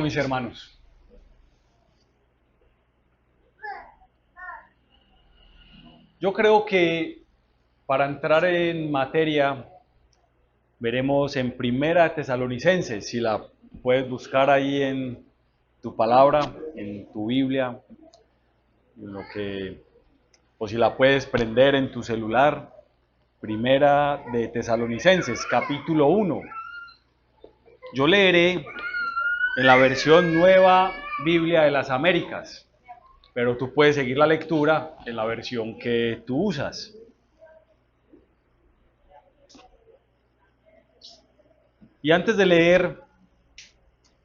mis hermanos, yo creo que para entrar en materia, veremos en Primera de Tesalonicenses, si la puedes buscar ahí en tu palabra, en tu Biblia, o si la puedes prender en tu celular. Primera de Tesalonicenses, capítulo 1. Yo leeré en la versión Nueva Biblia de las Américas, pero tú puedes seguir la lectura en la versión que tú usas. Y antes de leer,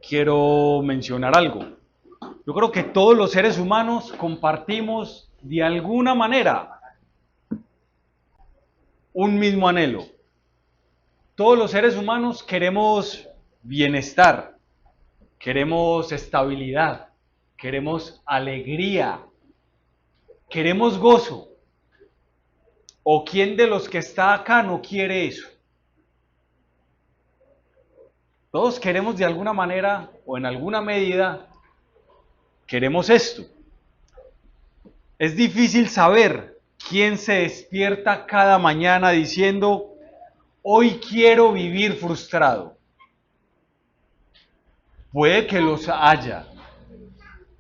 quiero mencionar algo. Yo creo que todos los seres humanos compartimos de alguna manera un mismo anhelo. Todos los seres humanos queremos bienestar, queremos estabilidad, queremos alegría, queremos gozo. ¿O quién de los que está acá no quiere eso? Todos queremos de alguna manera o en alguna medida, queremos esto. Es difícil saber quién se despierta cada mañana diciendo, hoy quiero vivir frustrado. Puede que los haya,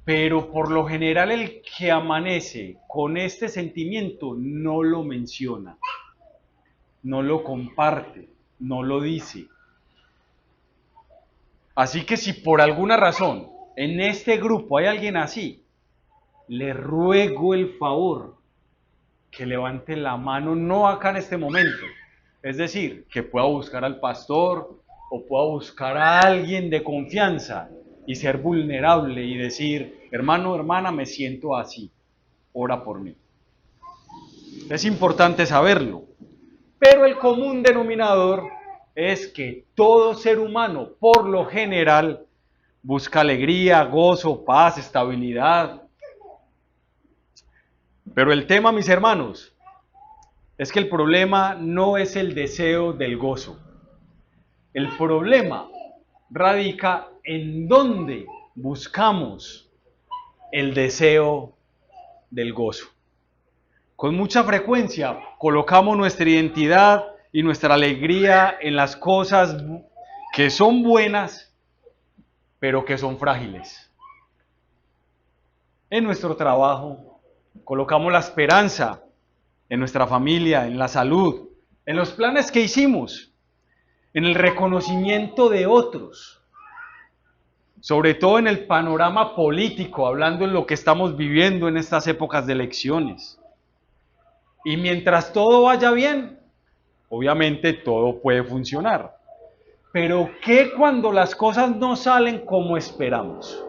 pero por lo general el que amanece con este sentimiento no lo menciona, no lo comparte, no lo dice. Así que si por alguna razón en este grupo hay alguien así, le ruego el favor que levante la mano, no acá en este momento, es decir, que pueda buscar al pastor o pueda buscar a alguien de confianza y ser vulnerable y decir, hermano, hermana, me siento así, ora por mí. Es importante saberlo, pero el común denominador es que todo ser humano, por lo general, busca alegría, gozo, paz, estabilidad. Pero el tema, mis hermanos, es que el problema no es el deseo del gozo. El problema radica en dónde buscamos el deseo del gozo. Con mucha frecuencia colocamos nuestra identidad y nuestra alegría en las cosas que son buenas, pero que son frágiles. En nuestro trabajo colocamos la esperanza en nuestra familia, en la salud, en los planes que hicimos, en el reconocimiento de otros, sobre todo en el panorama político, hablando en lo que estamos viviendo en estas épocas de elecciones. Y mientras todo vaya bien, obviamente todo puede funcionar. Pero ¿qué cuando las cosas no salen como esperamos?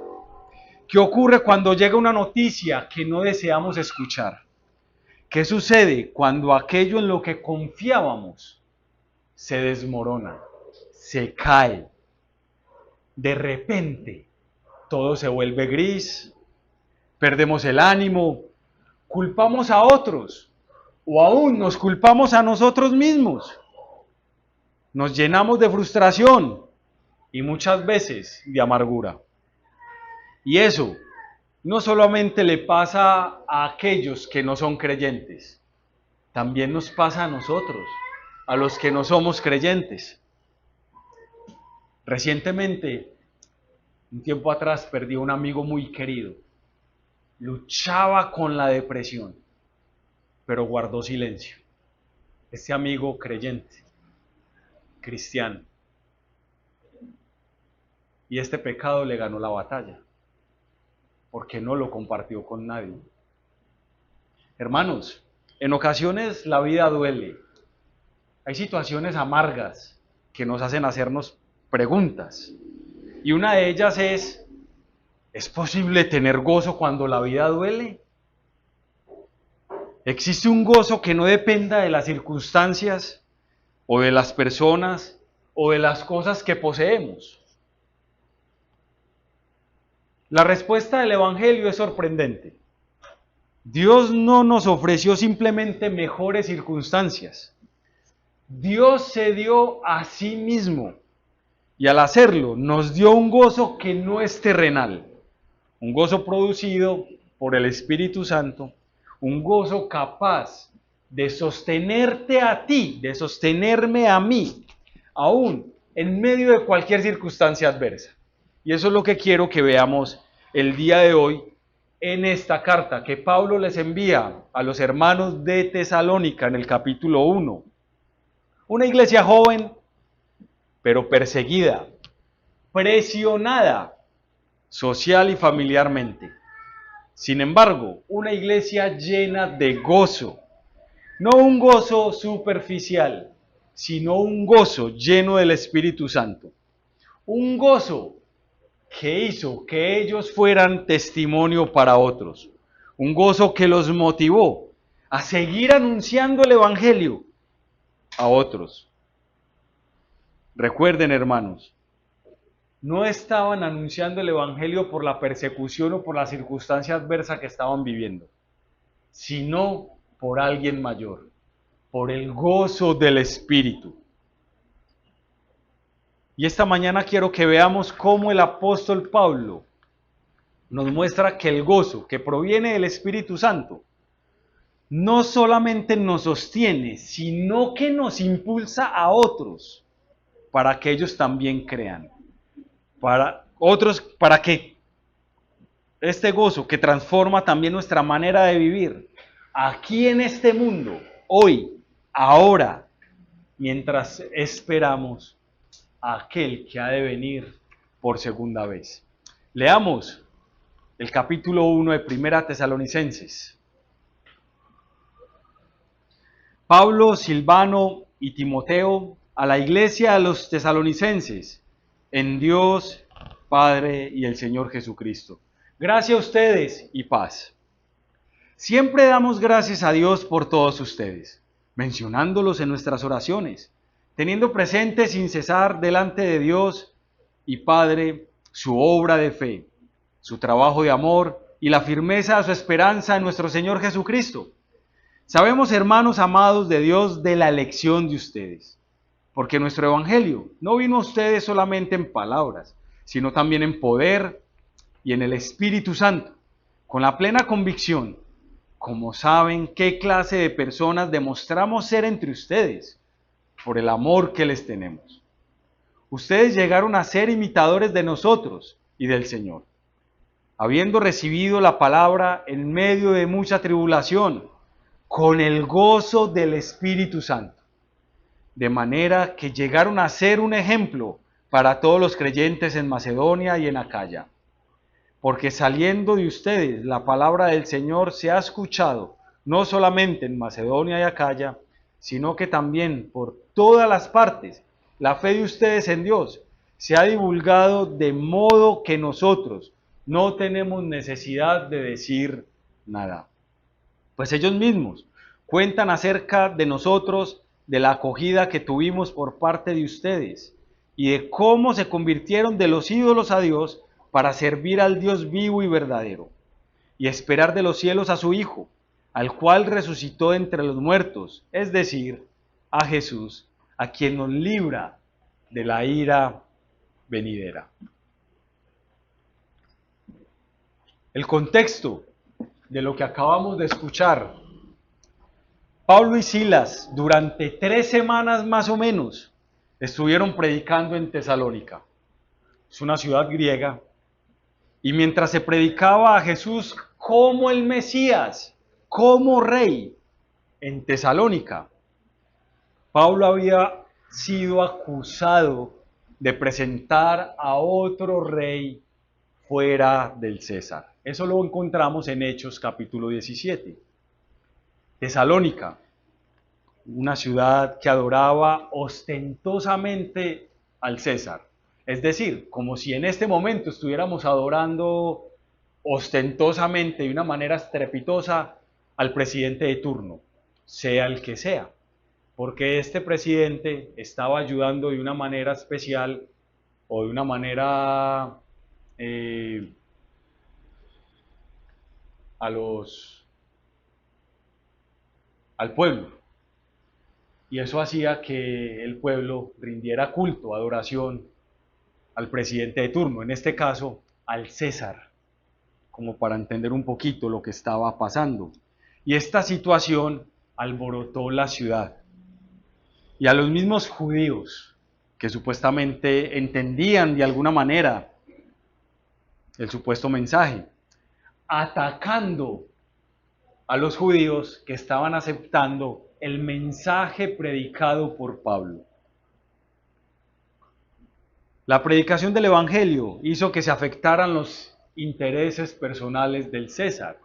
¿Qué ocurre cuando llega una noticia que no deseamos escuchar? ¿Qué sucede cuando aquello en lo que confiábamos se desmorona, se cae? De repente, todo se vuelve gris, perdemos el ánimo, culpamos a otros o aún nos culpamos a nosotros mismos. Nos llenamos de frustración y muchas veces de amargura. Y eso no solamente le pasa a aquellos que no son creyentes, también nos pasa a nosotros, a los que no somos creyentes. Recientemente, un tiempo atrás, perdí a un amigo muy querido. Luchaba con la depresión, pero guardó silencio. Este amigo creyente, cristiano. Y este pecado le ganó la batalla, porque no lo compartió con nadie. Hermanos, en ocasiones la vida duele. Hay situaciones amargas que nos hacen hacernos preguntas. Y una de ellas ¿es posible tener gozo cuando la vida duele? ¿Existe un gozo que no dependa de las circunstancias o de las personas o de las cosas que poseemos? La respuesta del Evangelio es sorprendente. Dios no nos ofreció simplemente mejores circunstancias. Dios se dio a sí mismo Y al hacerlo, nos dio un gozo que no es terrenal, un gozo producido por el Espíritu Santo, un gozo capaz de sostenerte a ti, de sostenerme a mí, aún en medio de cualquier circunstancia adversa. Y eso es lo que quiero que veamos el día de hoy en esta carta que Pablo les envía a los hermanos de Tesalónica en el capítulo 1. Una iglesia joven, pero perseguida, presionada social y familiarmente. Sin embargo, una iglesia llena de gozo, no un gozo superficial, sino un gozo lleno del Espíritu Santo. Un gozo que hizo que ellos fueran testimonio para otros. Un gozo que los motivó a seguir anunciando el Evangelio a otros. Recuerden, hermanos, no estaban anunciando el Evangelio por la persecución o por la circunstancia adversa que estaban viviendo, sino por alguien mayor, por el gozo del Espíritu. Y esta mañana quiero que veamos cómo el apóstol Pablo nos muestra que el gozo que proviene del Espíritu Santo no solamente nos sostiene, sino que nos impulsa a otros para que ellos también crean. Para otros, para que este gozo que transforma también nuestra manera de vivir aquí en este mundo, hoy, ahora, mientras esperamos a aquel que ha de venir por segunda vez. Leamos el capítulo 1 de Primera Tesalonicenses. Pablo, Silvano y Timoteo, a la iglesia de los tesalonicenses, en Dios, Padre y el Señor Jesucristo. Gracias a ustedes y paz. Siempre damos gracias a Dios por todos ustedes, mencionándolos en nuestras oraciones, teniendo presente sin cesar delante de Dios y Padre su obra de fe, su trabajo de amor y la firmeza de su esperanza en nuestro Señor Jesucristo. Sabemos, hermanos amados de Dios, de la elección de ustedes, porque nuestro evangelio no vino a ustedes solamente en palabras, sino también en poder y en el Espíritu Santo, con la plena convicción, como saben qué clase de personas demostramos ser entre ustedes, por el amor que les tenemos. Ustedes llegaron a ser imitadores de nosotros y del Señor, habiendo recibido la palabra en medio de mucha tribulación, con el gozo del Espíritu Santo, de manera que llegaron a ser un ejemplo para todos los creyentes en Macedonia y en Acaya. Porque saliendo de ustedes la palabra del Señor se ha escuchado, no solamente en Macedonia y Acaya, sino que también por todas las partes, la fe de ustedes en Dios se ha divulgado de modo que nosotros no tenemos necesidad de decir nada. Pues ellos mismos cuentan acerca de nosotros, de la acogida que tuvimos por parte de ustedes y de cómo se convirtieron de los ídolos a Dios para servir al Dios vivo y verdadero y esperar de los cielos a su Hijo, al cual resucitó entre los muertos, es decir, a Jesús, a quien nos libra de la ira venidera. El contexto de lo que acabamos de escuchar: Pablo y Silas durante 3 semanas más o menos estuvieron predicando en Tesalónica. Es una ciudad griega. Y mientras se predicaba a Jesús como el Mesías, como rey, en Tesalónica, Pablo había sido acusado de presentar a otro rey fuera del César. Eso lo encontramos en Hechos capítulo 17. Tesalónica, una ciudad que adoraba ostentosamente al César. Es decir, como si en este momento estuviéramos adorando ostentosamente, de una manera estrepitosa, al presidente de turno, sea el que sea. Porque este presidente estaba ayudando de una manera especial o de una manera al pueblo. Y eso hacía que el pueblo rindiera culto, adoración al presidente de turno, en este caso al César, como para entender un poquito lo que estaba pasando. Y esta situación alborotó la ciudad. Y a los mismos judíos, que supuestamente entendían de alguna manera el supuesto mensaje, atacando a los judíos que estaban aceptando el mensaje predicado por Pablo. La predicación del Evangelio hizo que se afectaran los intereses personales del César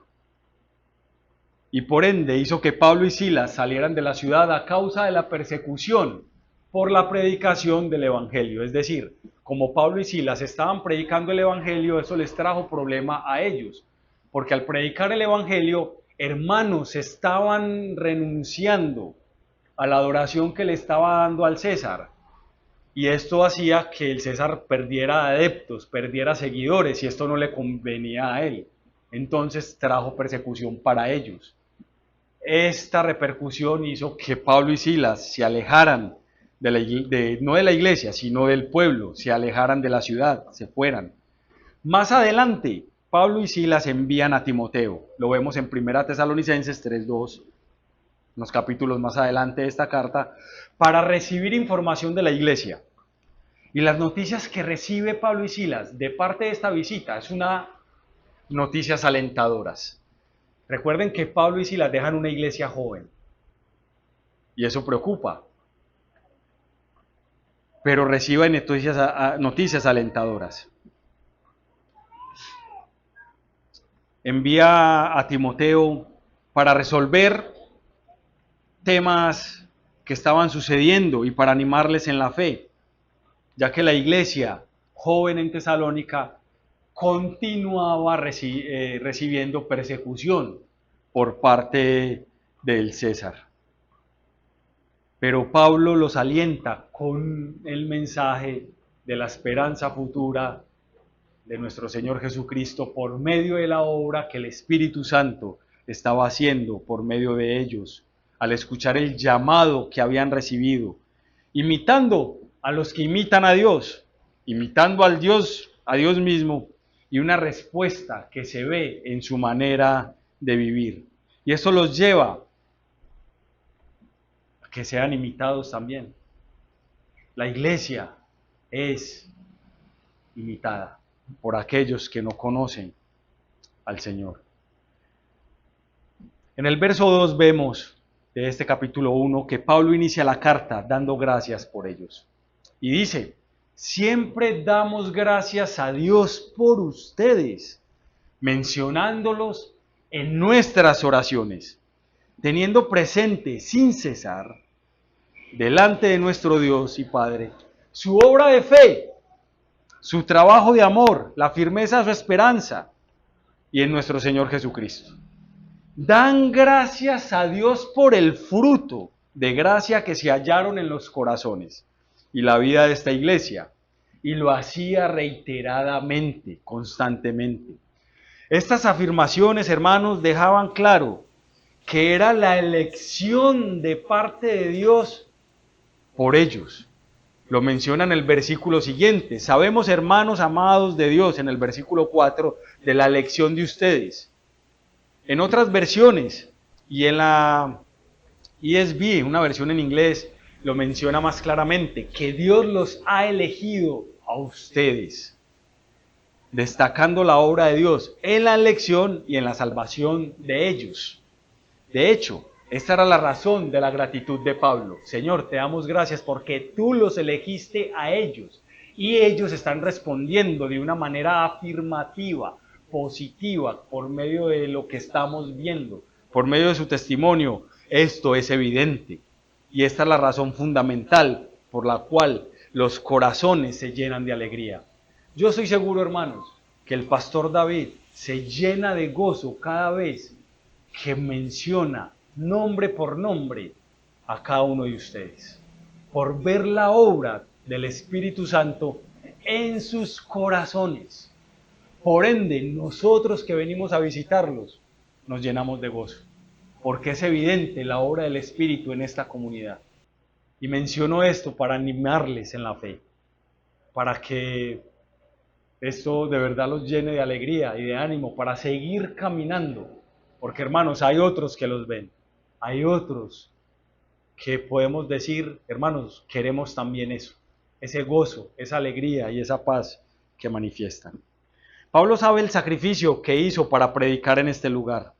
y por ende hizo que Pablo y Silas salieran de la ciudad a causa de la persecución por la predicación del Evangelio. Es decir, como Pablo y Silas estaban predicando el Evangelio, eso les trajo problema a ellos, porque al predicar el Evangelio, hermanos estaban renunciando a la adoración que le estaba dando al César. Y esto hacía que el César perdiera adeptos, perdiera seguidores, y esto no le convenía a él. Entonces trajo persecución para ellos. Esta repercusión hizo que Pablo y Silas se alejaran no de la iglesia, sino del pueblo, se alejaran de la ciudad, se fueran. Más adelante, Pablo y Silas envían a Timoteo. Lo vemos en 1 Tesalonicenses 3:2, unos capítulos más adelante de esta carta, para recibir información de la iglesia. Y las noticias que recibe Pablo y Silas de parte de esta visita es una noticias alentadoras. Recuerden que Pablo y Silas dejan una iglesia joven y eso preocupa, pero reciben noticias alentadoras. Envía a Timoteo para resolver temas que estaban sucediendo y para animarles en la fe, ya que la iglesia joven en Tesalónica continuaba recibiendo persecución por parte del César. Pero Pablo los alienta con el mensaje de la esperanza futura de nuestro Señor Jesucristo por medio de la obra que el Espíritu Santo estaba haciendo por medio de ellos, al escuchar el llamado que habían recibido, imitando a los que imitan a Dios, imitando a Dios mismo, y una respuesta que se ve en su manera de vivir. Y eso los lleva a que sean imitados también. La iglesia es imitada por aquellos que no conocen al Señor. En el verso 2 vemos de este capítulo 1 que Pablo inicia la carta dando gracias por ellos. Y dice: siempre damos gracias a Dios por ustedes, mencionándolos en nuestras oraciones, teniendo presente sin cesar, delante de nuestro Dios y Padre, su obra de fe, su trabajo de amor, la firmeza de su esperanza, y en nuestro Señor Jesucristo. Dan gracias a Dios por el fruto de gracia que se hallaron en los corazones y la vida de esta iglesia, y lo hacía reiteradamente, constantemente. Estas afirmaciones, hermanos, dejaban claro que era la elección de parte de Dios por ellos. Lo menciona en el versículo siguiente. Sabemos, hermanos amados de Dios, en el versículo 4, de la elección de ustedes. En otras versiones, y en la ESV, una versión en inglés, lo menciona más claramente, que Dios los ha elegido a ustedes, destacando la obra de Dios en la elección y en la salvación de ellos. De hecho, esta era la razón de la gratitud de Pablo. Señor, te damos gracias porque tú los elegiste a ellos y ellos están respondiendo de una manera afirmativa, positiva, por medio de lo que estamos viendo, por medio de su testimonio. Esto es evidente y esta es la razón fundamental por la cual los corazones se llenan de alegría. Yo estoy seguro, hermanos, que el pastor David se llena de gozo cada vez que menciona nombre por nombre a cada uno de ustedes, por ver la obra del Espíritu Santo en sus corazones. Por ende, nosotros que venimos a visitarlos, nos llenamos de gozo, porque es evidente la obra del Espíritu en esta comunidad. Y menciono esto para animarles en la fe. para que esto de verdad los llene de alegría y de ánimo para seguir caminando. Porque hermanos, hay otros que los ven, hay otros que podemos decir, hermanos, queremos también eso, ese gozo, esa alegría y esa paz que manifiestan. Pablo sabe el sacrificio que hizo para predicar en este lugar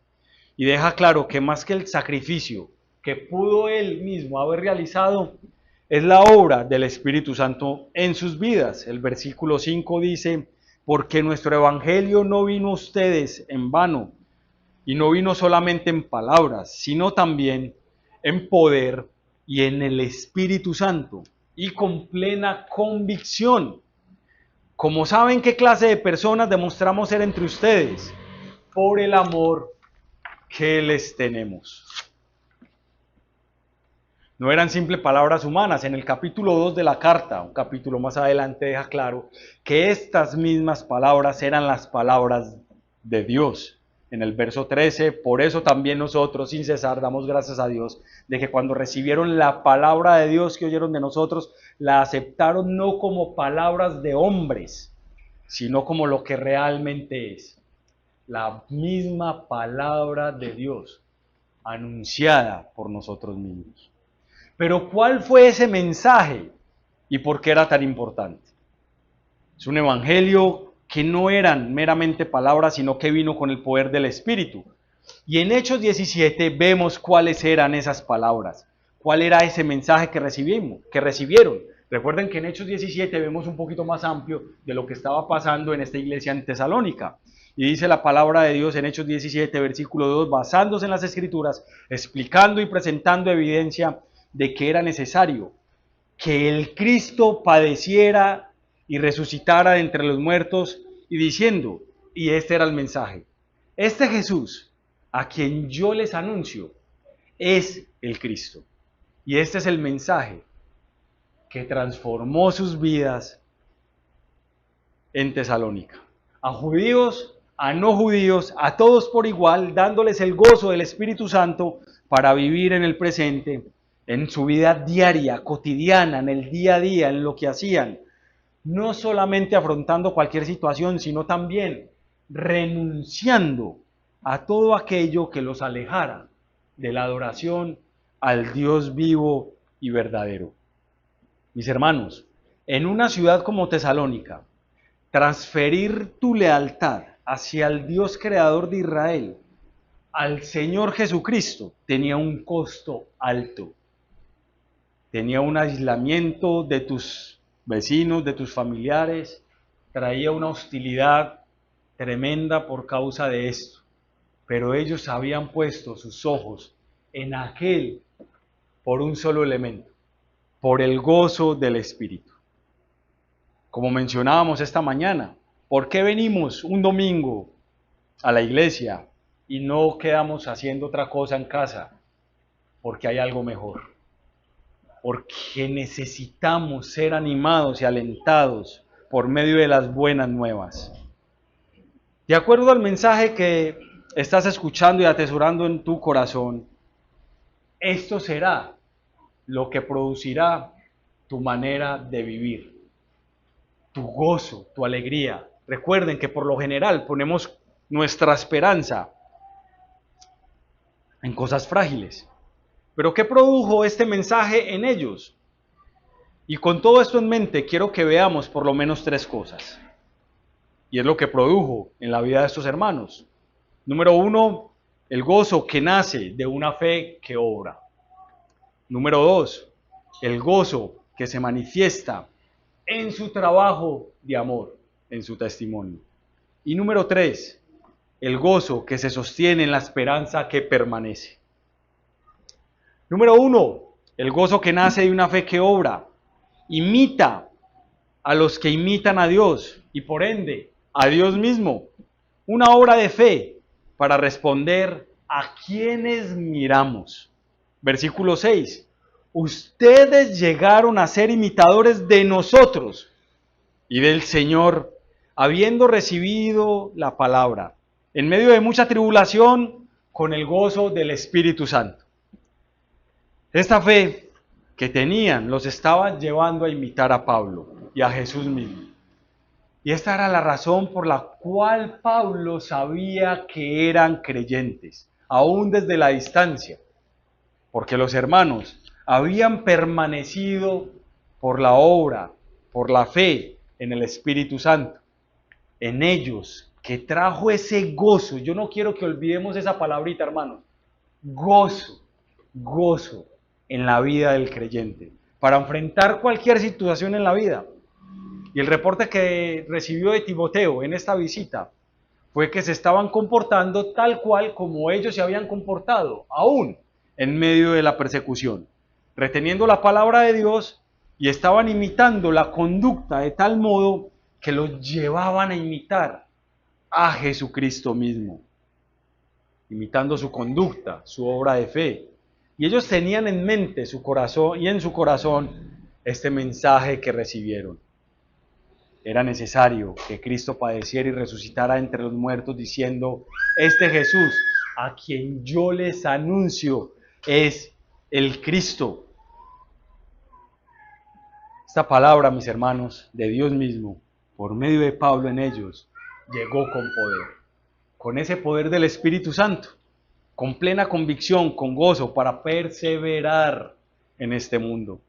y deja claro que más que el sacrificio que pudo él mismo haber realizado, es la obra del Espíritu Santo en sus vidas. El versículo 5 dice, porque nuestro evangelio no vino a ustedes en vano, y no vino solamente en palabras, sino también en poder y en el Espíritu Santo, y con plena convicción. Como saben qué clase de personas demostramos ser entre ustedes, por el amor que les tenemos. No eran simples palabras humanas. En el capítulo 2 de la carta, un capítulo más adelante, deja claro que estas mismas palabras eran las palabras de Dios. En el verso 13, por eso también nosotros, sin cesar, damos gracias a Dios, de que cuando recibieron la palabra de Dios que oyeron de nosotros, la aceptaron no como palabras de hombres, sino como lo que realmente es. La misma palabra de Dios, anunciada por nosotros mismos. Pero ¿cuál fue ese mensaje y por qué era tan importante? Es un evangelio que no eran meramente palabras, sino que vino con el poder del Espíritu. Y en Hechos 17 vemos cuáles eran esas palabras, cuál era ese mensaje que recibieron. Recuerden que en Hechos 17 vemos un poquito más amplio de lo que estaba pasando en esta iglesia en Tesalónica. Y dice la palabra de Dios en Hechos 17, versículo 2, basándose en las Escrituras, explicando y presentando evidencia de que era necesario que el Cristo padeciera y resucitara de entre los muertos, y diciendo, y este era el mensaje, este Jesús, a quien yo les anuncio, es el Cristo. Y este es el mensaje que transformó sus vidas en Tesalónica. A judíos, a no judíos, a todos por igual, dándoles el gozo del Espíritu Santo para vivir en el presente, en su vida diaria, cotidiana, en el día a día, en lo que hacían. No solamente afrontando cualquier situación, sino también renunciando a todo aquello que los alejara de la adoración al Dios vivo y verdadero. Mis hermanos, en una ciudad como Tesalónica, transferir tu lealtad hacia el Dios creador de Israel, al Señor Jesucristo, tenía un costo alto. Tenía un aislamiento de tus vecinos, de tus familiares, traía una hostilidad tremenda por causa de esto. Pero ellos habían puesto sus ojos en aquel por un solo elemento, por el gozo del Espíritu. Como mencionábamos esta mañana, ¿por qué venimos un domingo a la iglesia y no quedamos haciendo otra cosa en casa? Porque hay algo mejor. Porque necesitamos ser animados y alentados por medio de las buenas nuevas. De acuerdo al mensaje que estás escuchando y atesorando en tu corazón, esto será lo que producirá tu manera de vivir, tu gozo, tu alegría. Recuerden que por lo general ponemos nuestra esperanza en cosas frágiles. Pero ¿qué produjo este mensaje en ellos? Y con todo esto en mente, quiero que veamos por lo menos 3 cosas. Y es lo que produjo en la vida de estos hermanos. Número 1, el gozo que nace de una fe que obra. Número 2, el gozo que se manifiesta en su trabajo de amor, en su testimonio. Y número 3, el gozo que se sostiene en la esperanza que permanece. Número 1, el gozo que nace de una fe que obra. Imita a los que imitan a Dios y por ende a Dios mismo. Una obra de fe para responder a quienes miramos. Versículo 6. Ustedes llegaron a ser imitadores de nosotros y del Señor, habiendo recibido la palabra, en medio de mucha tribulación, con el gozo del Espíritu Santo. Esta fe que tenían los estaba llevando a imitar a Pablo. y a Jesús mismo. Y esta era la razón por la cual Pablo sabía que eran creyentes, aún desde la distancia, porque los hermanos habían permanecido por la obra, por la fe en el Espíritu Santo, en ellos, que trajo ese gozo. Yo no quiero que olvidemos esa palabrita, hermanos. Gozo, gozo en la vida del creyente, para enfrentar cualquier situación en la vida. Y el reporte que recibió de Timoteo en esta visita fue que se estaban comportando tal cual como ellos se habían comportado, aún en medio de la persecución, reteniendo la palabra de Dios, y estaban imitando la conducta de tal modo que los llevaban a imitar a Jesucristo mismo, imitando su conducta, su obra de fe. Y ellos tenían en mente su corazón y en su corazón este mensaje que recibieron. Era necesario que Cristo padeciera y resucitara entre los muertos, diciendo: este Jesús, a quien yo les anuncio, es el Cristo. Esta palabra, mis hermanos, de Dios mismo, por medio de Pablo en ellos, llegó con poder, con ese poder del Espíritu Santo, con plena convicción, con gozo, para perseverar en este mundo.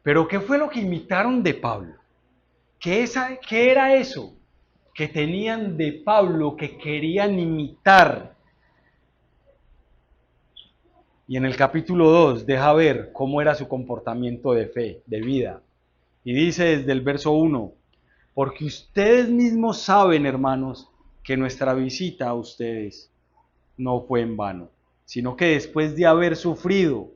Pero ¿qué fue lo que imitaron de Pablo? ¿Qué era eso que tenían de Pablo que querían imitar? Y en el capítulo 2 deja ver cómo era su comportamiento de fe, de vida. Y dice desde el verso 1: porque ustedes mismos saben, hermanos, que nuestra visita a ustedes no fue en vano, sino que después de haber sufrido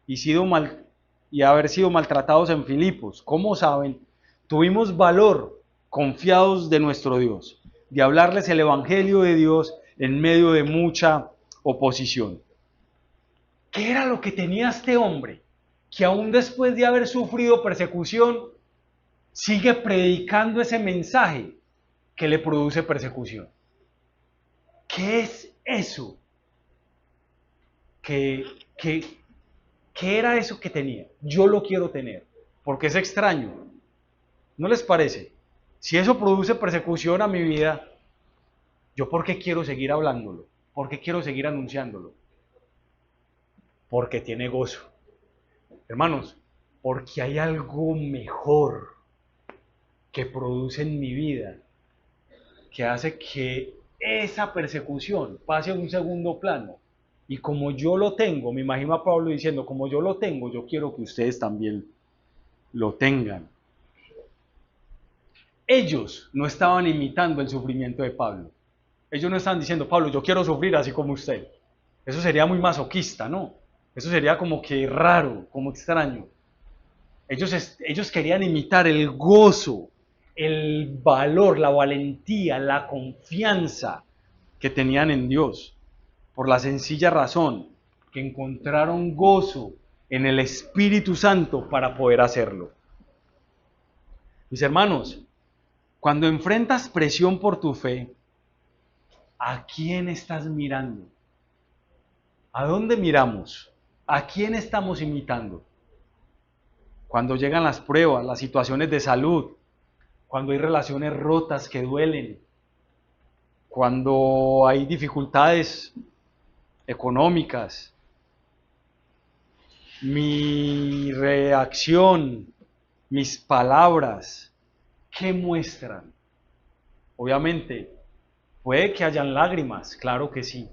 y haber sido maltratados en Filipos, ¿cómo saben? Tuvimos valor, confiados de nuestro Dios, de hablarles el Evangelio de Dios en medio de mucha oposición. ¿Qué era lo que tenía este hombre, que aún después de haber sufrido persecución, sigue predicando ese mensaje que le produce persecución? ¿Qué es eso? ¿Qué era eso que tenía? Yo lo quiero tener, porque es extraño. ¿No les parece? Si eso produce persecución a mi vida, ¿yo por qué quiero seguir hablándolo? ¿Por qué quiero seguir anunciándolo? Porque tiene gozo. Hermanos, porque hay algo mejor que produce en mi vida, que hace que esa persecución pase a un segundo plano. Y como yo lo tengo, me imagino a Pablo diciendo: como yo lo tengo, yo quiero que ustedes también lo tengan. Ellos no estaban imitando el sufrimiento de Pablo. Ellos no estaban diciendo: Pablo, yo quiero sufrir así como usted. Eso sería muy masoquista, ¿no? Eso sería como que raro, como extraño. Ellos querían imitar el gozo, el valor, la valentía, la confianza que tenían en Dios, por la sencilla razón que encontraron gozo en el Espíritu Santo para poder hacerlo. Mis hermanos, cuando enfrentas presión por tu fe, ¿a quién estás mirando? ¿A dónde miramos? ¿A quién estamos imitando? Cuando llegan las pruebas, las situaciones de salud, cuando hay relaciones rotas que duelen, cuando hay dificultades económicas, mi reacción, mis palabras, ¿qué muestran? Obviamente, puede que hayan lágrimas, claro que sí.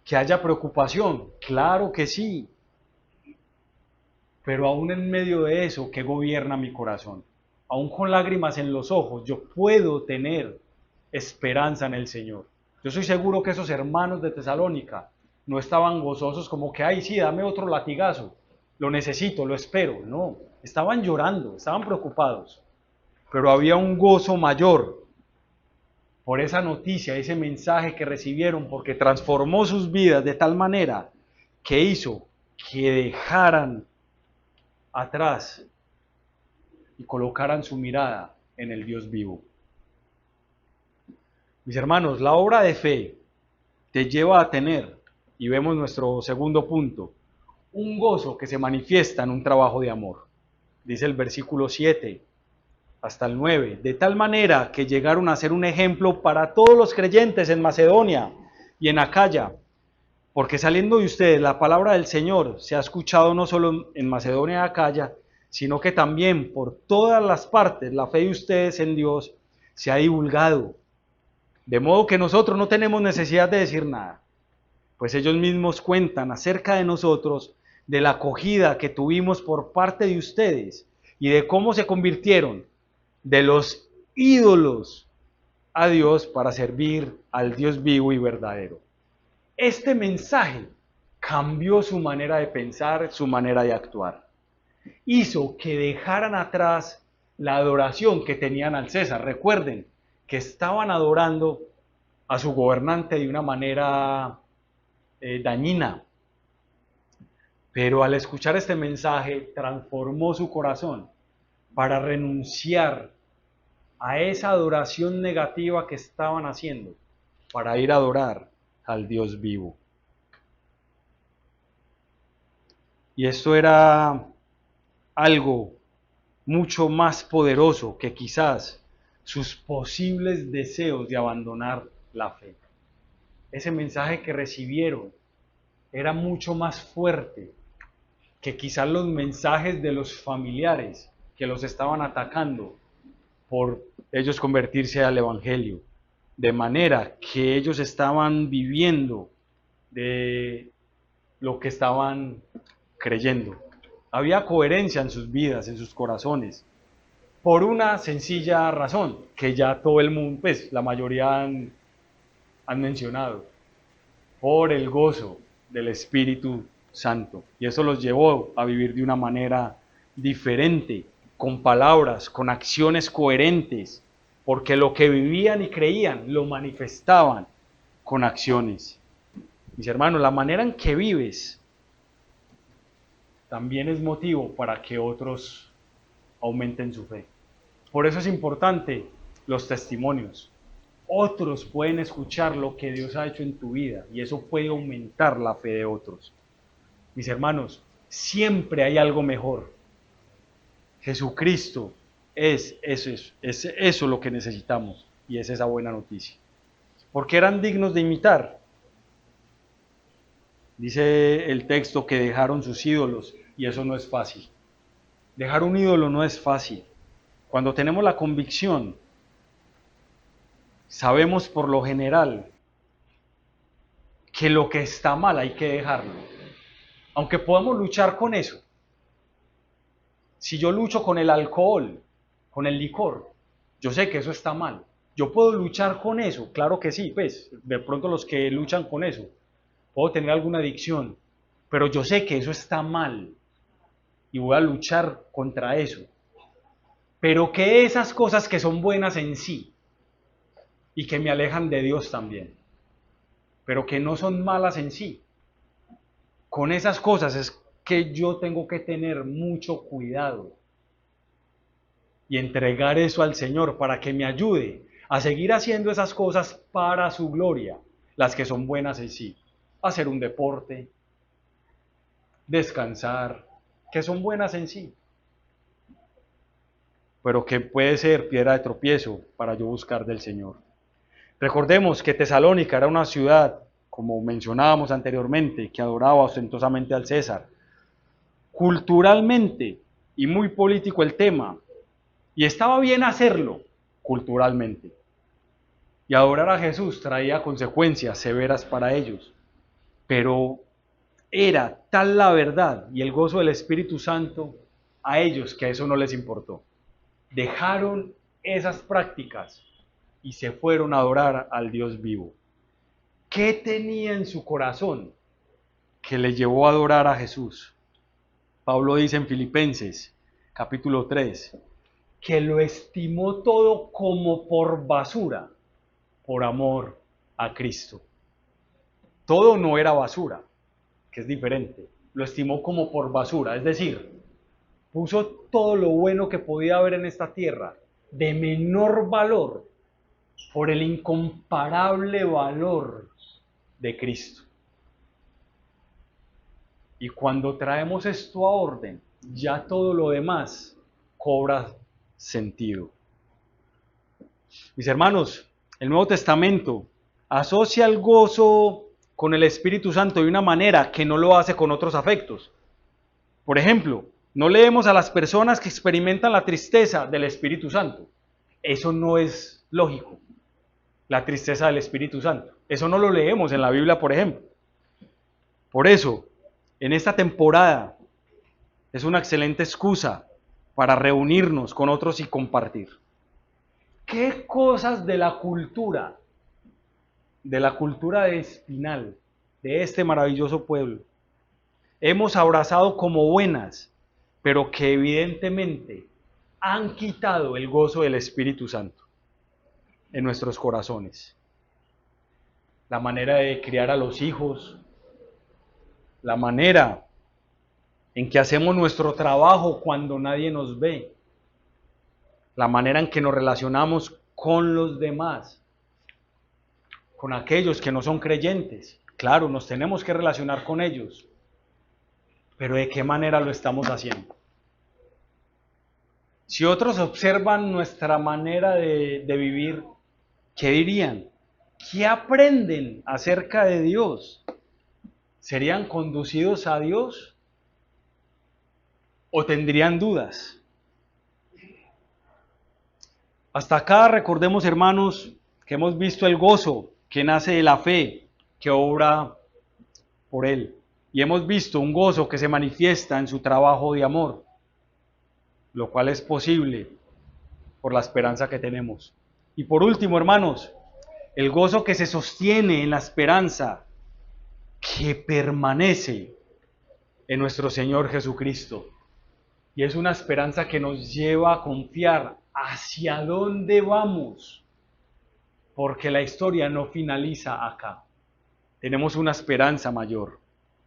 Que haya preocupación, claro que sí. Pero aún en medio de eso, ¿qué gobierna mi corazón? Aún con lágrimas en los ojos, yo puedo tener esperanza en el Señor. Yo soy seguro que esos hermanos de Tesalónica no estaban gozosos como que: ay, sí, dame otro latigazo, lo necesito, lo espero. No, estaban llorando, estaban preocupados. Pero había un gozo mayor por esa noticia, ese mensaje que recibieron, porque transformó sus vidas de tal manera que hizo que dejaran atrás y colocaran su mirada en el Dios vivo. Mis hermanos, la obra de fe te lleva a tener, y vemos nuestro segundo punto, un gozo que se manifiesta en un trabajo de amor. Dice el versículo 7: hasta el 9, de tal manera que llegaron a ser un ejemplo para todos los creyentes en Macedonia y en Acaya, porque saliendo de ustedes la palabra del Señor se ha escuchado no solo en Macedonia y Acaya, sino que también por todas las partes la fe de ustedes en Dios se ha divulgado, de modo que nosotros no tenemos necesidad de decir nada, pues ellos mismos cuentan acerca de nosotros, de la acogida que tuvimos por parte de ustedes y de cómo se convirtieron de los ídolos a Dios para servir al Dios vivo y verdadero. Este mensaje cambió su manera de pensar, su manera de actuar. Hizo que dejaran atrás la adoración que tenían al César. Recuerden que estaban adorando a su gobernante de una manera dañina. Pero al escuchar este mensaje transformó su corazón para renunciar a esa adoración negativa que estaban haciendo, para ir a adorar al Dios vivo. Y esto era algo mucho más poderoso que quizás sus posibles deseos de abandonar la fe. Ese mensaje que recibieron era mucho más fuerte que quizás los mensajes de los familiares que los estaban atacando por ellos convertirse al Evangelio. De manera que ellos estaban viviendo de lo que estaban creyendo. Había coherencia en sus vidas, en sus corazones, por una sencilla razón, que ya todo el mundo, pues la mayoría han mencionado, por el gozo del Espíritu Santo. Y eso los llevó a vivir de una manera diferente, con palabras, con acciones coherentes, porque lo que vivían y creían lo manifestaban con acciones. Mis hermanos, la manera en que vives también es motivo para que otros aumenten su fe. Por eso es importante los testimonios. Otros pueden escuchar lo que Dios ha hecho en tu vida y eso puede aumentar la fe de otros. Mis hermanos, siempre hay algo mejor. Jesucristo es eso lo que necesitamos y es esa buena noticia. Porque eran dignos de imitar. Dice el texto que dejaron sus ídolos y eso no es fácil. Dejar un ídolo no es fácil. Cuando tenemos la convicción, sabemos por lo general que lo que está mal hay que dejarlo. Aunque podamos luchar con eso. Si yo lucho con el alcohol, con el licor, yo sé que eso está mal. Yo puedo luchar con eso, claro que sí, pues, de pronto los que luchan con eso, puedo tener alguna adicción, pero yo sé que eso está mal y voy a luchar contra eso. Pero que esas cosas que son buenas en sí y que me alejan de Dios también, pero que no son malas en sí, con esas cosas es que yo tengo que tener mucho cuidado y entregar eso al Señor para que me ayude a seguir haciendo esas cosas para su gloria, las que son buenas en sí. Hacer un deporte, descansar, que son buenas en sí, pero que puede ser piedra de tropiezo para yo buscar del Señor. Recordemos que Tesalónica era una ciudad, como mencionábamos anteriormente, que adoraba ostentosamente al César. Culturalmente y muy político el tema, y estaba bien hacerlo culturalmente. Y adorar a Jesús traía consecuencias severas para ellos. Pero era tal la verdad y el gozo del Espíritu Santo a ellos que a eso no les importó. Dejaron esas prácticas y se fueron a adorar al Dios vivo. ¿Qué tenía en su corazón que le llevó a adorar a Jesús? Pablo dice en Filipenses, capítulo 3, que lo estimó todo como por basura, por amor a Cristo. Todo no era basura, que es diferente. Lo estimó como por basura, es decir, puso todo lo bueno que podía haber en esta tierra de menor valor por el incomparable valor de Cristo. Y cuando traemos esto a orden, ya todo lo demás cobra sentido. Mis hermanos, el Nuevo Testamento asocia el gozo con el Espíritu Santo de una manera que no lo hace con otros afectos. Por ejemplo, no leemos a las personas que experimentan la tristeza del Espíritu Santo. Eso no es lógico, la tristeza del Espíritu Santo. Eso no lo leemos en la Biblia, por ejemplo. Por eso, en esta temporada es una excelente excusa para reunirnos con otros y compartir. ¿Qué cosas de la cultura de Espinal, de este maravilloso pueblo, hemos abrazado como buenas, pero que evidentemente han quitado el gozo del Espíritu Santo en nuestros corazones? La manera de criar a los hijos, la manera en que hacemos nuestro trabajo cuando nadie nos ve, la manera en que nos relacionamos con los demás, con aquellos que no son creyentes. Claro, nos tenemos que relacionar con ellos, pero ¿de qué manera lo estamos haciendo? Si otros observan nuestra manera de vivir, ¿qué dirían? ¿Qué aprenden acerca de Dios? ¿Serían conducidos a Dios o tendrían dudas? Hasta acá recordemos, hermanos, que hemos visto el gozo que nace de la fe que obra por Él. Y hemos visto un gozo que se manifiesta en su trabajo de amor, lo cual es posible por la esperanza que tenemos. Y por último, hermanos, el gozo que se sostiene en la esperanza que permanece en nuestro Señor Jesucristo. Y es una esperanza que nos lleva a confiar hacia dónde vamos, porque la historia no finaliza acá. Tenemos una esperanza mayor.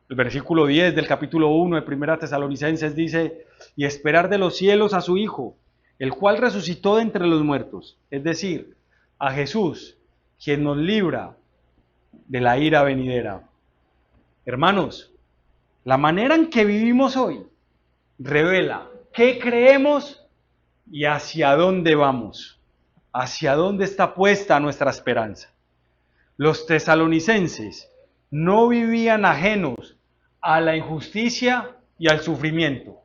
El versículo 10 del capítulo 1 de Primera Tesalonicenses dice: y esperar de los cielos a su Hijo, el cual resucitó de entre los muertos, es decir, a Jesús, quien nos libra de la ira venidera. Hermanos, la manera en que vivimos hoy revela qué creemos y hacia dónde vamos, hacia dónde está puesta nuestra esperanza. Los tesalonicenses no vivían ajenos a la injusticia y al sufrimiento.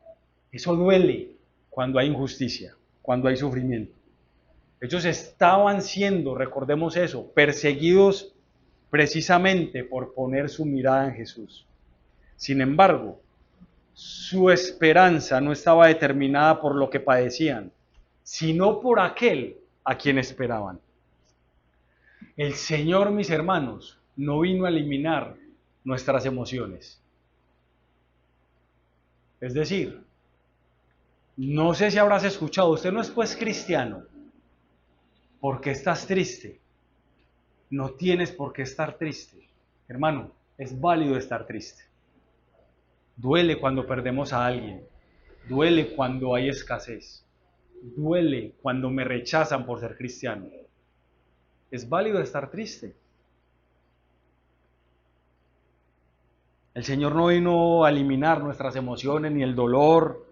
Eso duele cuando hay injusticia, cuando hay sufrimiento. Ellos estaban siendo, recordemos eso, perseguidos precisamente por poner su mirada en Jesús. Sin embargo, su esperanza no estaba determinada por lo que padecían, sino por aquel a quien esperaban. El Señor, mis hermanos, no vino a eliminar nuestras emociones. Es decir, no sé si habrás escuchado, usted no es pues cristiano porque estás triste. No tienes por qué estar triste. Hermano, es válido estar triste. Duele cuando perdemos a alguien. Duele cuando hay escasez. Duele cuando me rechazan por ser cristiano. Es válido estar triste. El Señor no vino a eliminar nuestras emociones ni el dolor,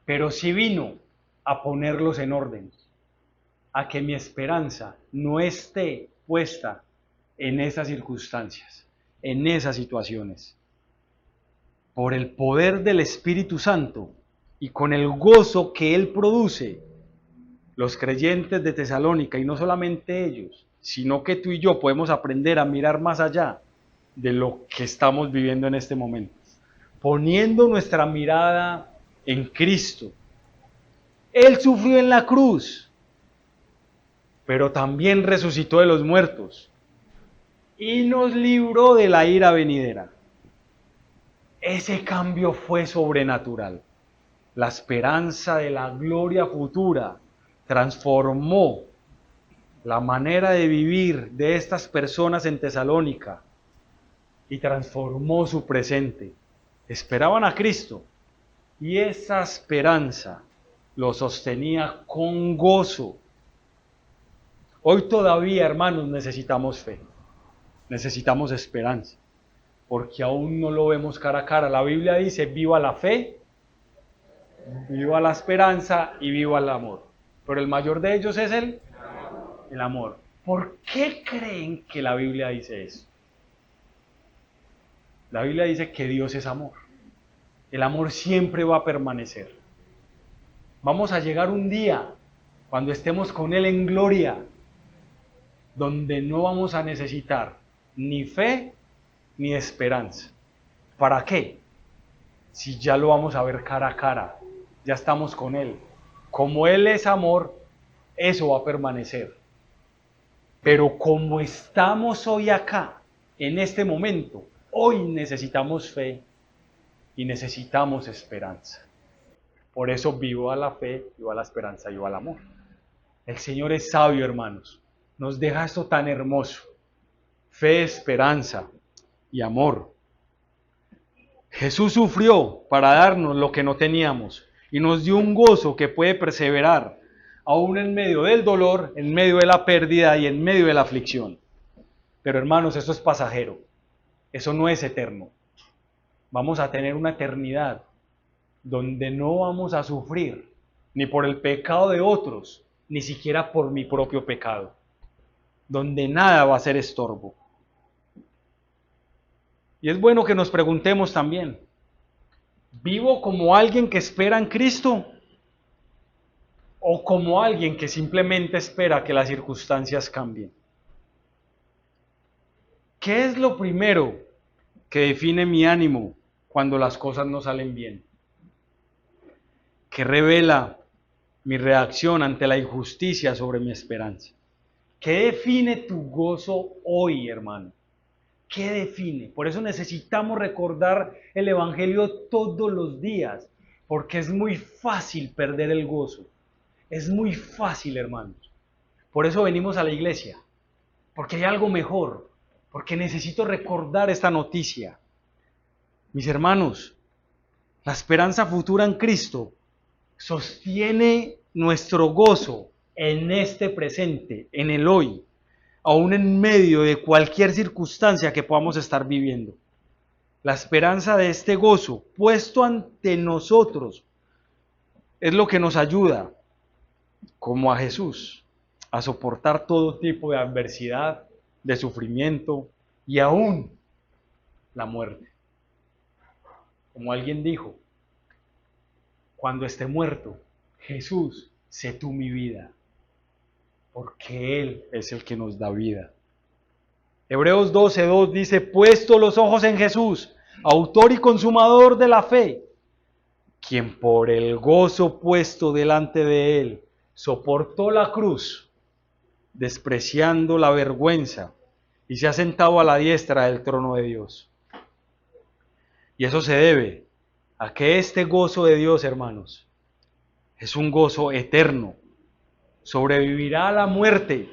pero sí vino a ponerlos en orden, a que mi esperanza no esté puesta en esas circunstancias, en esas situaciones. Por el poder del Espíritu Santo y con el gozo que Él produce, los creyentes de Tesalónica, y no solamente ellos, sino que tú y yo podemos aprender a mirar más allá de lo que estamos viviendo en este momento, poniendo nuestra mirada en Cristo. Él sufrió en la cruz, pero también resucitó de los muertos y nos libró de la ira venidera. Ese cambio fue sobrenatural. La esperanza de la gloria futura transformó la manera de vivir de estas personas en Tesalónica y transformó su presente. Esperaban a Cristo y esa esperanza lo sostenía con gozo. Hoy todavía, hermanos, necesitamos fe, necesitamos esperanza, porque aún no lo vemos cara a cara. La Biblia dice: viva la fe, viva la esperanza y viva el amor. pero el mayor de ellos es el amor. ¿Por qué creen que la Biblia dice eso? La Biblia dice que Dios es amor. El amor siempre va a permanecer. Vamos a llegar un día, cuando estemos con Él en gloria, donde no vamos a necesitar ni fe ni esperanza. ¿Para qué? Si ya lo vamos a ver cara a cara, ya estamos con Él. Como Él es amor, eso va a permanecer. Pero como estamos hoy acá, en este momento, hoy necesitamos fe y necesitamos esperanza. Por eso vivo a la fe, vivo a la esperanza, vivo al amor. El Señor es sabio, hermanos. Nos deja esto tan hermoso. Fe, esperanza y amor. Jesús sufrió para darnos lo que no teníamos y nos dio un gozo que puede perseverar, aún en medio del dolor, en medio de la pérdida y en medio de la aflicción. Pero hermanos, eso es pasajero. Eso no es eterno. Vamos a tener una eternidad donde no vamos a sufrir ni por el pecado de otros, ni siquiera por mi propio pecado, donde nada va a ser estorbo. Y es bueno que nos preguntemos también, ¿vivo como alguien que espera en Cristo o como alguien que simplemente espera que las circunstancias cambien? ¿Qué es lo primero que define mi ánimo cuando las cosas no salen bien? ¿Qué revela mi reacción ante la injusticia sobre mi esperanza? ¿Qué define tu gozo hoy, hermano? ¿Qué define? Por eso necesitamos recordar el Evangelio todos los días, porque es muy fácil perder el gozo. Es muy fácil, hermanos. Por eso venimos a la iglesia, porque hay algo mejor, porque necesito recordar esta noticia. Mis hermanos, la esperanza futura en Cristo sostiene nuestro gozo en este presente, en el hoy, aún en medio de cualquier circunstancia que podamos estar viviendo. La esperanza de este gozo puesto ante nosotros es lo que nos ayuda, como a Jesús, a soportar todo tipo de adversidad, de sufrimiento y aún la muerte. Como alguien dijo, cuando esté muerto, Jesús, sé tú mi vida, porque Él es el que nos da vida. Hebreos 12:2 dice, puesto los ojos en Jesús, autor y consumador de la fe, quien por el gozo puesto delante de Él, soportó la cruz, despreciando la vergüenza, y se ha sentado a la diestra del trono de Dios. Y eso se debe a que este gozo de Dios, hermanos, es un gozo eterno. Sobrevivirá a la muerte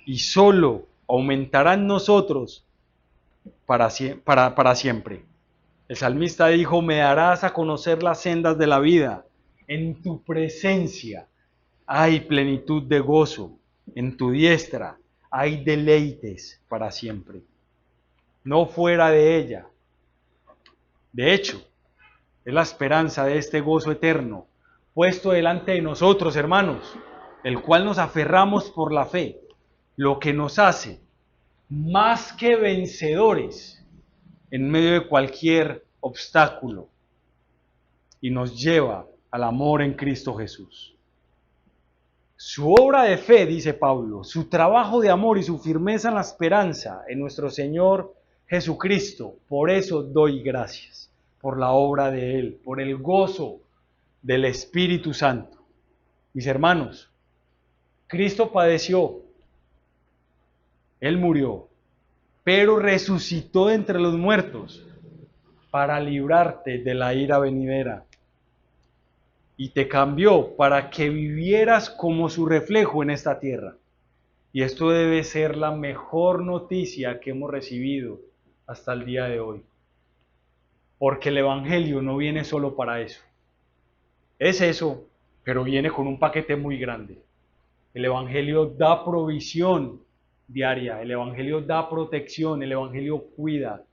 y solo aumentará en nosotros para siempre. El salmista dijo, me darás a conocer las sendas de la vida. En tu presencia hay plenitud de gozo. En tu diestra hay deleites para siempre. No fuera de ella. De hecho, es la esperanza de este gozo eterno puesto delante de nosotros, hermanos, el cual nos aferramos por la fe, lo que nos hace más que vencedores en medio de cualquier obstáculo y nos lleva al amor en Cristo Jesús. Su obra de fe, dice Pablo, su trabajo de amor y su firmeza en la esperanza en nuestro Señor Jesucristo. Por eso doy gracias, por la obra de Él, por el gozo del Espíritu Santo. Mis hermanos, Cristo padeció, Él murió, pero resucitó de entre los muertos para librarte de la ira venidera. Y te cambió para que vivieras como su reflejo en esta tierra. Y esto debe ser la mejor noticia que hemos recibido hasta el día de hoy. Porque el Evangelio no viene solo para eso. Es eso, pero viene con un paquete muy grande. El Evangelio da provisión diaria, el Evangelio da protección, el Evangelio cuida.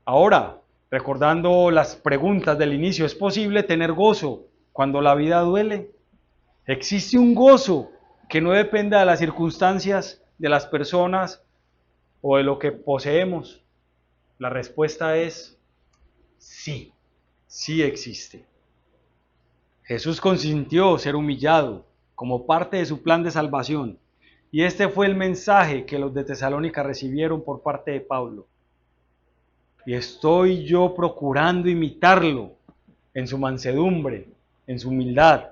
Ahora, recordando las preguntas del inicio, ¿es posible tener gozo cuando la vida duele? ¿Existe un gozo que no dependa de las circunstancias, de las personas o de lo que poseemos? La respuesta es sí, sí existe. Jesús consintió ser humillado como parte de su plan de salvación, y este fue el mensaje que los de Tesalónica recibieron por parte de Pablo. Y estoy yo procurando imitarlo en su mansedumbre, en su humildad,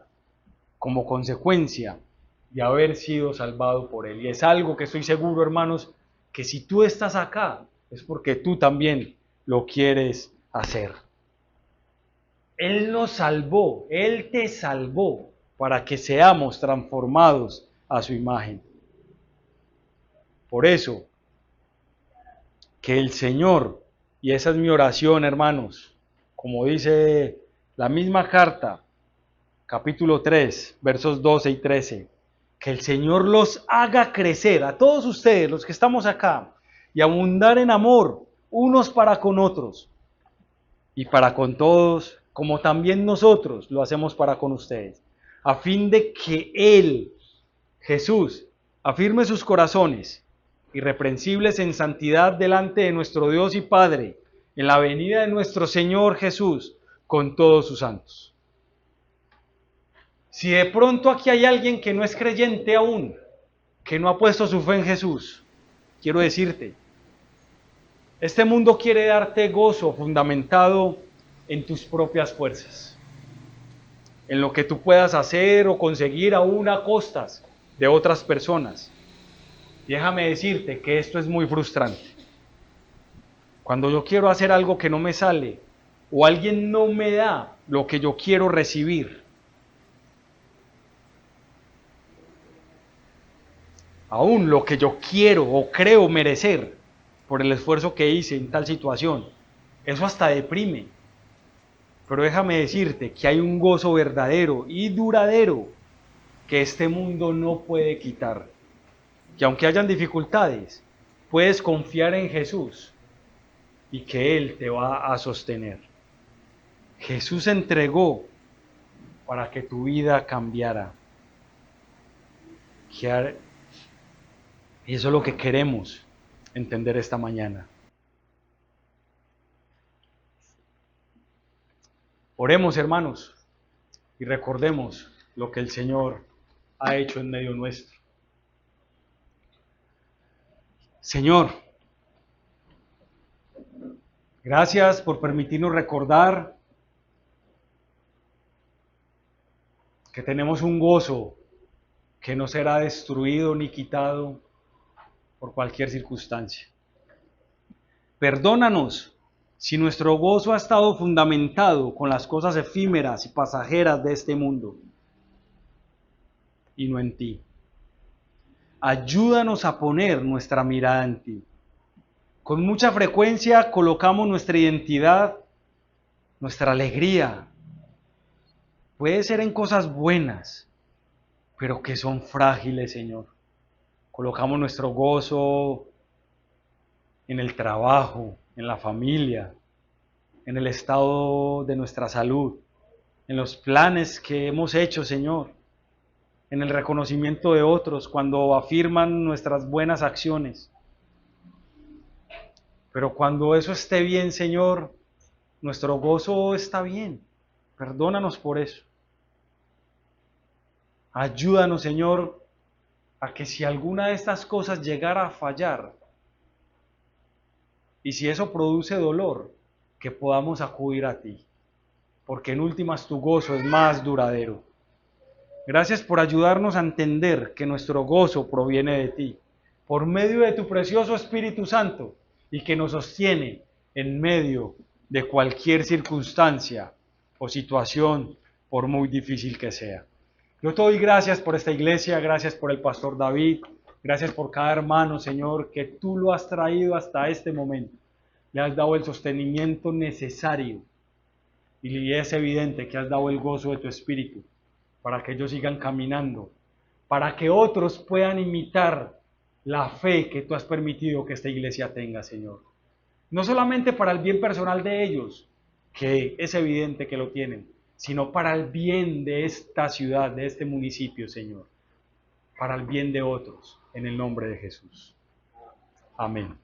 como consecuencia de haber sido salvado por él. Y es algo que estoy seguro, hermanos, que si tú estás acá, es porque tú también lo quieres hacer. Él nos salvó, Él te salvó para que seamos transformados a su imagen. Por eso, que el Señor, y esa es mi oración, hermanos, como dice la misma carta, capítulo 3, versos 12 y 13, que el Señor los haga crecer, a todos ustedes, los que estamos acá, y abundar en amor, unos para con otros, y para con todos, como también nosotros lo hacemos para con ustedes, a fin de que Él, Jesús, afirme sus corazones, irreprensibles en santidad delante de nuestro Dios y Padre, en la venida de nuestro Señor Jesús, con todos sus santos. Si de pronto aquí hay alguien que no es creyente aún, que no ha puesto su fe en Jesús, quiero decirte, este mundo quiere darte gozo fundamentado en tus propias fuerzas, en lo que tú puedas hacer o conseguir aún a costas de otras personas. Y déjame decirte que esto es muy frustrante. Cuando yo quiero hacer algo que no me sale, o alguien no me da lo que yo quiero recibir, aún lo que yo quiero o creo merecer por el esfuerzo que hice en tal situación, eso hasta deprime. Pero déjame decirte que hay un gozo verdadero y duradero que este mundo no puede quitar. Que aunque hayan dificultades, puedes confiar en Jesús y que Él te va a sostener. Jesús entregó para que tu vida cambiara. Y eso es lo que queremos entender esta mañana. Oremos, hermanos, y recordemos lo que el Señor ha hecho en medio nuestro. Señor, gracias por permitirnos recordar que tenemos un gozo que no será destruido ni quitado por cualquier circunstancia. Perdónanos si nuestro gozo ha estado fundamentado con las cosas efímeras y pasajeras de este mundo y no en ti. Ayúdanos a poner nuestra mirada en ti. Con mucha frecuencia colocamos nuestra identidad, nuestra alegría, puede ser en cosas buenas, pero que son frágiles, Señor. Colocamos nuestro gozo en el trabajo, en la familia, en el estado de nuestra salud, en los planes que hemos hecho, Señor, en el reconocimiento de otros cuando afirman nuestras buenas acciones. Pero cuando eso esté bien, Señor, nuestro gozo está bien. Perdónanos por eso. Ayúdanos, Señor, a que si alguna de estas cosas llegara a fallar, y si eso produce dolor, que podamos acudir a ti, porque en últimas tu gozo es más duradero. Gracias por ayudarnos a entender que nuestro gozo proviene de ti, por medio de tu precioso Espíritu Santo, y que nos sostiene en medio de cualquier circunstancia o situación, por muy difícil que sea. Yo te doy gracias por esta iglesia, gracias por el pastor David, gracias por cada hermano, Señor, que tú lo has traído hasta este momento. Le has dado el sostenimiento necesario y es evidente que has dado el gozo de tu Espíritu para que ellos sigan caminando, para que otros puedan imitar la fe que tú has permitido que esta iglesia tenga, Señor. No solamente para el bien personal de ellos, que es evidente que lo tienen, sino para el bien de esta ciudad, de este municipio, Señor, para el bien de otros, en el nombre de Jesús. Amén.